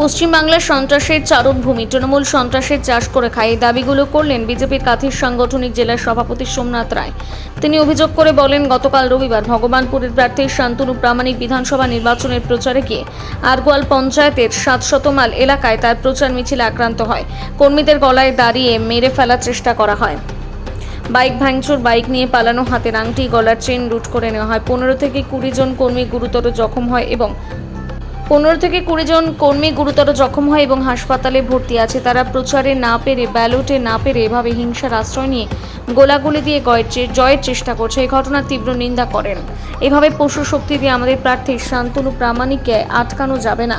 পশ্চিমবাংলার সন্ত্রাসের চারণভূমি, তৃণমূল সন্ত্রাসের চাষ করে খায়, এই দাবিগুলো করলেন বিজেপির কাঁথির সাংগঠনিক জেলার সভাপতি সোমনাথ রায়। তিনি অভিযোগ করে বলেন, গতকাল রবিবার ভগবানপুরের প্রার্থী শান্তনু প্রামাণিক বিধানসভা নির্বাচনের প্রচারে গিয়ে আরগোয়াল পঞ্চায়েতের ৭০০ মাইল এলাকায় তার প্রচার মিছিল আক্রান্ত হয়। কর্মীদের গলায় দাঁড়িয়ে মেরে ফেলার চেষ্টা করা হয়। বাইক ভাঙচুর, বাইক নিয়ে পালানো, হাতের আংটি, গলার চেন লুট করে নেওয়া হয়। 15 থেকে 20 জন কর্মী গুরুতর জখম হয় এবং হাসপাতালে ভর্তি আছে। তারা প্রচারে না পেরে, ব্যালটে না পেরে এভাবে হিংসার আশ্রয় নিয়ে গোলাগুলি দিয়ে জয়ের চেষ্টা করছে। এই ঘটনার তীব্র নিন্দা করেন। এভাবে পশু শক্তি দিয়ে আমাদের প্রার্থী শান্তনু প্রামাণিককে আটকানো যাবে না।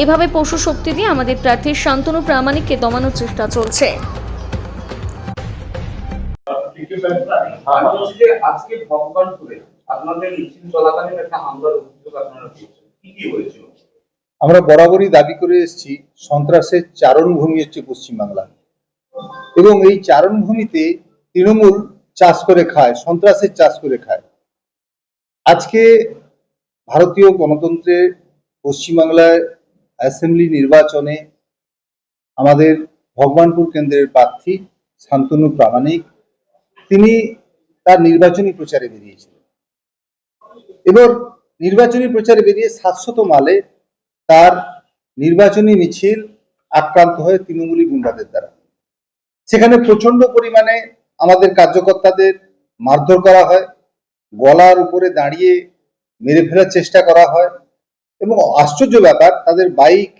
এভাবে পশু শক্তি দিয়ে আমাদের প্রার্থী শান্তনু প্রামাণিককে দমানোর চেষ্টা চলছে। আজকে ভগবানপুরে আপনাদের মিছিল চলাকালীন একটা হামলার অভিযোগ আপনারা পেয়েছেন, কি হয়েছিল? আমরা বরাবরই দাবি করে এসেছি, সন্ত্রাসের চারণভূমি হচ্ছে পশ্চিমবাংলা, এবং এই চারণভূমিতে তৃণমূল চাষ করে খায়, সন্ত্রাসের চাষ করে খায়। আজকে ভারতীয় গণতন্ত্রের পশ্চিমবাংলায় অ্যাসেম্বলি নির্বাচনে আমাদের ভগবানপুর কেন্দ্রের প্রার্থী শান্তনু প্রামাণিক তিনি তার নির্বাচনী প্রচারে বেরিয়েছিলেন। এবার নির্বাচনী প্রচারে বেরিয়ে ৭০০ মাইলে তার নির্বাচনী মিছিল আক্রান্ত হয় তৃণমূলী গুন্ডাদের দ্বারা। সেখানে প্রচন্ড পরিমাণে আমাদের কার্যকর্তাদের মারধর করা হয়, গলার উপরে দাঁড়িয়ে মেরে ফেলার চেষ্টা করা হয়, এবং আশ্চর্য ব্যাপার, তাদের বাইক,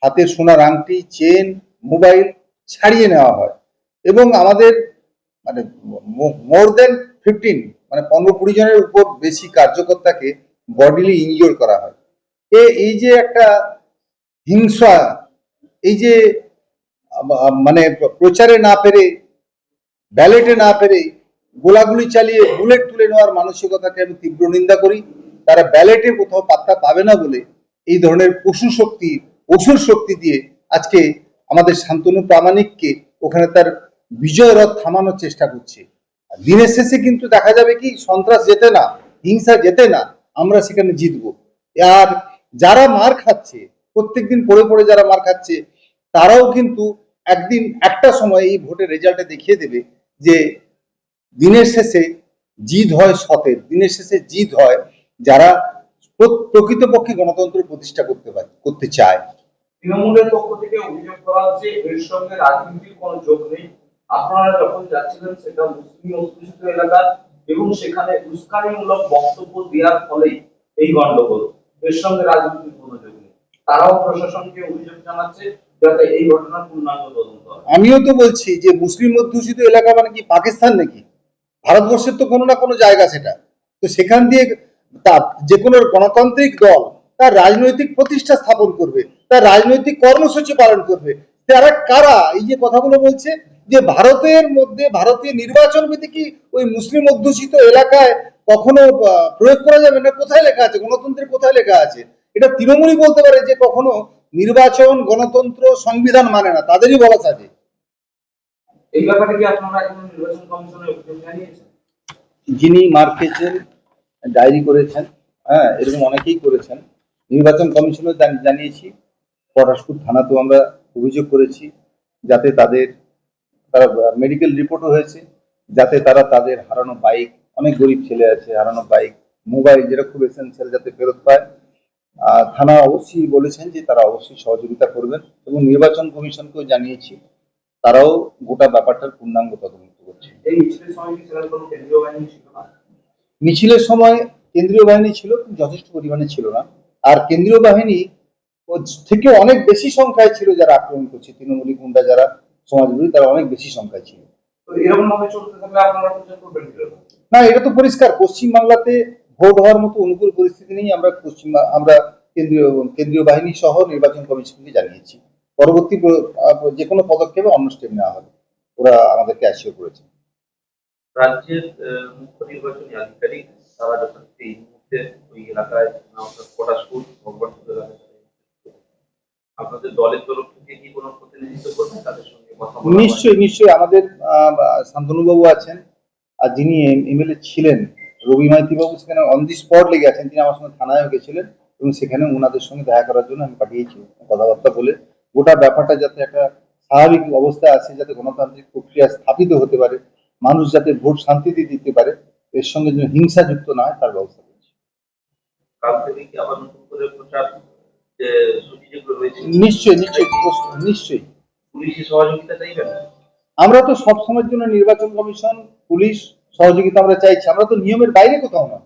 হাতের সোনার আংটি, চেন, মোবাইল ছাড়িয়ে নেওয়া হয়, এবং আমাদের মানে মোর দেন 15 মানে 15-20 জনের উপর বেশি কার্যকর্তাকে বডিলি ইনজিওর করা হয়। এই যে একটা হিংসা, এই যে মানে প্রচারে না পেরে, ব্যালেটে না পেরে গোলাগুলি চালিয়ে বুলেট তুলে নেওয়ার মানসিকতাকে আমি তীব্র নিন্দা করি। তারা ব্যালেটে কোথাও পাত্তা পাবে না বলে এই ধরনের অসুর শক্তি দিয়ে আজকে আমাদের শান্তনু প্রামাণিককে ওখানে তার বিজয় রথ থামানোর চেষ্টা করছে। দিনের শেষে কিন্তু দেখা যাবে কি, সন্ত্রাস জেতে না, হিংসা জেতে না, আমরা সেখানে জিতবো। আর যারা মার খাচ্ছে, প্রত্যেকদিন পড়ে পড়ে যারা মার খাচ্ছে, তারাও কিন্তু একদিন একটা সময় এই ভোটের রেজাল্টে দেখিয়ে দেবে যে দিনের শেষে জিত হয় সতের, দিনের শেষে জিত হয় যারা প্রকৃতপক্ষে গণতন্ত্র প্রতিষ্ঠা করতে চায়। তৃণমূলের পক্ষ থেকে অভিযোগ করা হচ্ছে এর সঙ্গে রাজনীতির কোনো যোগ নেই। আপনারা যখন যাচ্ছিলেন সেটা মুসলিম অধ্যুষিত এলাকা এবং সেখানে উস্কানিমূলক বক্তব্য দেওয়ার ফলেই এই গন্ডগোল, এর সঙ্গে রাজনীতির কোনো যোগ নেই। তারাও প্রশাসনকে অভিযোগ জানাচ্ছে যাতে এই ঘটনার পূর্ণাঙ্গ তদন্ত হয়। আমিও তো বলছি যে মুসলিম অধ্যুষিত এলাকা মানে কি পাকিস্তান নাকি? ভারতবর্ষের তো কোনো না কোনো জায়গা সেটা। তো সেখান দিয়ে যে কোনো গণতান্ত্রিক দল তার রাজনৈতিক প্রতিষ্ঠা স্থাপন করবে, তার রাজনৈতিক কর্মসূচি পালন করবে। তারা কারা এই যে কথাগুলো বলছে যে ভারতের মধ্যে ভারতীয় নির্বাচন বিধি কি ওই মুসলিম অধ্যুষিত এলাকায় কখনো প্রয়োগ করা যাবে না? কোথায় লেখা আছে? গণতন্ত্রের কোথায় লেখা আছে? এটা তৃণমূলই বলতে পারে যে কখনো নির্বাচন, গণতন্ত্র, সংবিধান মানে না, তাদেরই বলা থাকে। এই ব্যাপারে কি আপনারা এখন নির্বাচন কমিশনে অভিযোগ জানিয়েছেন? যিনি মার খেয়েছেন, ডায়েরি করেছেন, হ্যাঁ, এরকম অনেকেই করেছেন, নির্বাচন কমিশনে জানিয়েছি, পটাশপুর থানাতেও আমরা অভিযোগ করেছি, যাতে তারা মেডিকেল রিপোর্টও হয়েছে, যাতে তাদের হারানো বাইক, অনেক গরিব ছেলে আছে, হারানো বাইক, মোবাইল, যেটা খুব এসেন্সিয়াল, যাতে ফেরত পায়। থানা অবশ্যই বলেছেন যে তারা অবশ্যই সহযোগিতা করবেন, এবং নির্বাচন কমিশনকেও জানিয়েছি, তারাও গোটা ব্যাপারটার পূর্ণাঙ্গ তদন্ত করছে। এই মিছিলের সময় কি কোনো কেন্দ্রীয় বাহিনী ছিল না? মিছিলের সময় কেন্দ্রীয় বাহিনী ছিল, কিন্তু যথেষ্ট পরিমাণে ছিল না। আর কেন্দ্রীয় বাহিনী থেকে অনেক বেশি সংখ্যায় ছিল যারা আক্রমণ করছে, তৃণমূলী গুন্ডা যারা সমাজবিরোধী, তারা অনেক বেশি সংখ্যায় ছিল। এরকম ভাবে চলতে থাকলে আপনারা প্রচার করবেন না, এটা তো পরিষ্কার, পশ্চিমবাংলাতে ভোট হওয়ার মতো অনুকূল পরিস্থিতি নেই। আমরা কেন্দ্রীয় বাহিনী সহ নির্বাচন কমিশনকে জানিয়েছি, পরবর্তী যে কোনো পদক্ষেপে অন্য স্টেপ নেওয়া হবে, ওরা আমাদেরকে অ্যাসিওর করেছে। রাজ্যের মুখ্য নির্বাচনী আধিকারিক তারা যখন এই মুহূর্তে ওই এলাকায় পটাশপুর ভগবানপুর এলাকায় আপনাদের দলের তরফ থেকে কি কোনো প্রতিনিধিত্ব করবেন তাদের সঙ্গে কথা বলা? নিশ্চয়ই আমাদের শান্তনুবাবু আছেন, আর যিনি এমএলএ ছিলেন রবি মাইতি বাবু সেখানে অন দি স্পট লেগে আছেন, তিনি আমার সঙ্গে থানায় গেছিলেন এবং সেখানে ওনাদের সঙ্গে দেখা করার জন্য আমি পাঠিয়েছি, কথাবার্তা বলে গোটা ব্যাপারটা যাতে একটা স্বাভাবিক অবস্থায় আসে, যাতে গণতান্ত্রিক প্রক্রিয়া স্থাপিত হতে পারে, মানুষ যাতে ভোট শান্তিতে দিতে পারে, এর সঙ্গে যেন হিংসা যুক্ত না হয় তার ব্যবস্থা করছি। কাল থেকে কি আবার নতুন করে প্রচার যে সূচি যেগুলো রয়েছে নিশ্চয়ই নিশ্চয়ই নিশ্চয়ই পুলিশের সহযোগিতা চাইবেন? আমরা তো সবসময়ের জন্য নির্বাচন কমিশন, পুলিশ সহযোগিতা আমরা চাইছি, আমরা তো নিয়মের বাইরে কোথাও না।